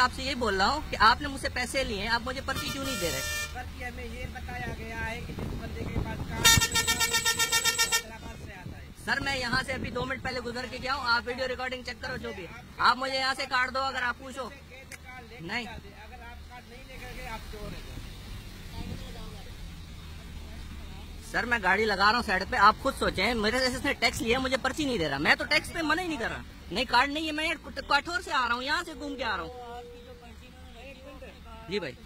आपसे यही बोल रहा हूँ कि आपने मुझसे पैसे लिए हैं, आप मुझे पर्ची क्यों नहीं दे रहे? पर्ची हमें ये बताया गया है कि जिस बंदे के पास कार्ड हैदराबाद से आता है। सर मैं यहाँ से अभी 2 मिनट पहले गुजर के गया हूँ, आप वीडियो रिकॉर्डिंग चेक करो जो भी है। आप मुझे यहाँ से कार्ड दो, अगर आप पूछो। नहीं, अगर आप कार्ड नहीं लेकर गए आप चोर हैं। सर मैं गाड़ी लगा रहा हूँ साइड पे, आप खुद सोचें, मेरे जैसे इसने टैक्स लिया, मुझे पर्ची नहीं दे रहा। मैं तो टैक्स पे मना ही नहीं कर रहा। नहीं कार्ड नहीं है, मैं कठोर से आ रहा हूँ, यहाँ से घूम के आ रहा हूँ। जी भाई,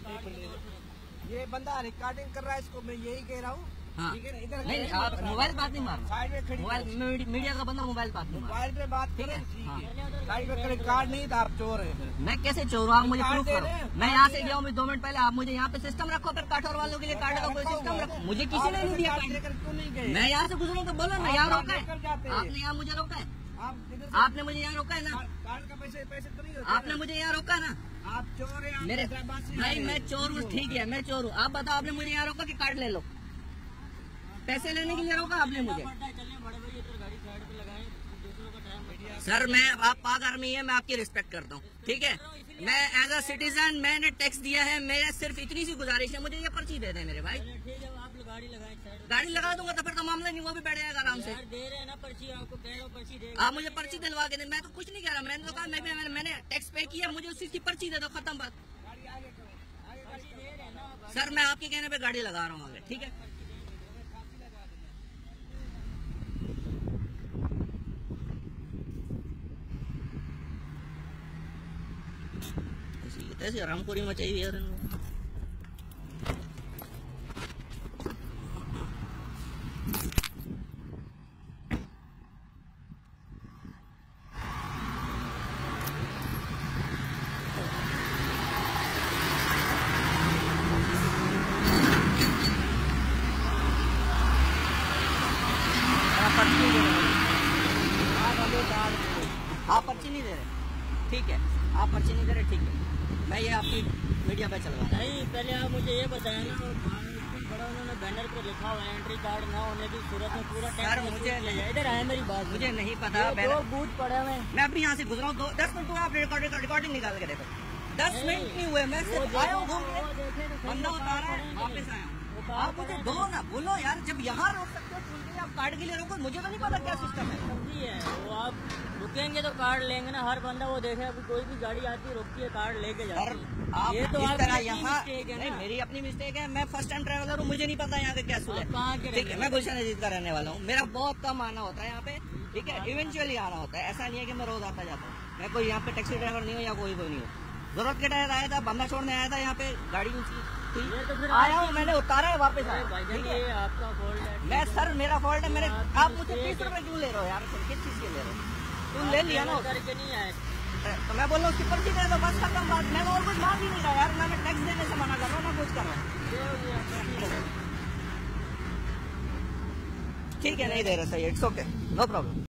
ये बंदा रिकॉर्डिंग कर रहा है, इसको मैं यही कह रहा हूँ। हाँ नहीं, आप मोबाइल बात नहीं मारो, साइड में खड़ी, मोबाइल मीडिया का बंदा मोबाइल बात नहीं मारो, मोबाइल पे बात ठीक है? हाँ। साइड में खड़े, कार्ड नहीं था, आप चोर हैं। मैं कैसे चोर हूँ? आप मुझे प्रूफ करो। मैं यहाँ से गया हूँ 2 मिनट पहले, आप मुझे यहाँ पे सिस्टम रखो, फिर काठौर वालों के लिए कार्ड का कोई सिस्टम रखो। मुझे किसी ने नहीं दिया। क्यों नहीं गए? मैं यहाँ से गुजरूँ तो बोलो ना, यहाँ रोका है आपने, यहाँ मुझे रोका है आपने, मुझे यहाँ रोका है ना, कार्ड का पैसे तो नहीं आपने मुझे यहाँ रोका ना। आप चोर हैं, मेरे नहीं, मैं चोर हूँ, ठीक है मैं चोर हूँ। आप बताओ, आपने मुझे यहाँ रोका कि कार्ड ले लो? पैसे लेने के लिए रोका आपने मुझे? सर मैं, आप पाक आर्मी है, मैं आपकी रिस्पेक्ट करता हूँ, ठीक है? मैं एज अ सिटीजन, मैंने टैक्स दिया है, मेरे सिर्फ इतनी सी गुजारिश है, मुझे ये पर्ची दे दें मेरे भाई। गाड़ी लगा दूंगा तो फिर तो मामला नहीं, वो भी बैठ जाएगा आराम से। दे रहे हैं ना पर्ची, आपको कह रहा हूँ पर्ची दे। आप मुझे पर्ची दिलवा के दें, मैं तो कुछ नहीं कह रहा। मैंने तो कहा मैंने टैक्स पे किया, मुझे उस चीज की पर्ची दे दो, खत्म बात। सर मैं आपके कहने पे गाड़ी लगा रहा हूँ आगे, ठीक है? ऐसे रामपुरी मचाई यार इन लोगों ने। आप पर्ची नहीं दे रहे, ठीक है? आप पर्ची नहीं दे रहे, ठीक है? मैं ये आपकी मीडिया पे चलवा। नहीं, पहले आप मुझे ये बताया ना, बड़ा उन्होंने बैनर पे लिखा हुआ है एंट्री कार्ड ना होने की सूरत में पूरा सर मुझे इधर आए, मेरी बात मुझे नहीं पता। दो बूथ पड़े हुए, मैं अभी यहाँ से गुजरा हूँ, 10 मिनट हुआ, आप रिकॉर्डिंग निकाल के देखो। 10 मिनट नहीं हुए, मैं सिर्फ आया हूँ घूम के, बंदा उतारा है, वापस आया हूँ। आप मुझे दो ना बोलो यार, जब यहाँ रोक सकते हो तो आप कार्ड के लिए रोको, मुझे तो नहीं पता क्या सिस्टम है। वो आप रुकेंगे तो कार्ड लेंगे ना, हर बंदा वो देखे, अभी कोई भी गाड़ी आती है रुकती है कार्ड लेके जाती है। आप ये तो इस तरह यहाँ नहीं, मेरी अपनी मिस्टेक है, मैं फर्स्ट टाइम ट्रैवलर हूँ, मुझे नहीं पता यहाँ के क्या सूल है। ठीक है, मैं गुलशन अजीत का रहने वाला हूँ, मेरा बहुत कम आना होता है यहाँ पे, ठीक है? इवेंचुअली आना होता है, ऐसा नहीं है कि मैं रोज आता जाता हूँ। मैं कोई यहाँ पे टैक्सी ड्राइवर नहीं हूँ या कोई नहीं हूँ। जरूरत के टाइम आया था, बंदा छोड़ने आया था यहाँ पे, गाड़ी ऊंची आया हूँ, मैंने उतारा है, वापस आया। ठीक है, आपका फॉल्ट है। मैं सर मेरा फॉल्ट है, मेरे आप मुझे 20 रुपए क्यों ले रहे हो यार? किस चीज के ले रहे हो? तुम ले लिया ना करके नहीं आए तो मैं बोल रहा हूँ उसकी पर्ची दे दो, बस खत्म बात। मैं और कुछ मांग ही नहीं रहा यार, ना मैं टैक्स देने से मना कर रहा हूँ ना कुछ कर रहा हूँ। ठीक है, नहीं दे रहा सही, इट्स ओके, नो प्रॉब्लम।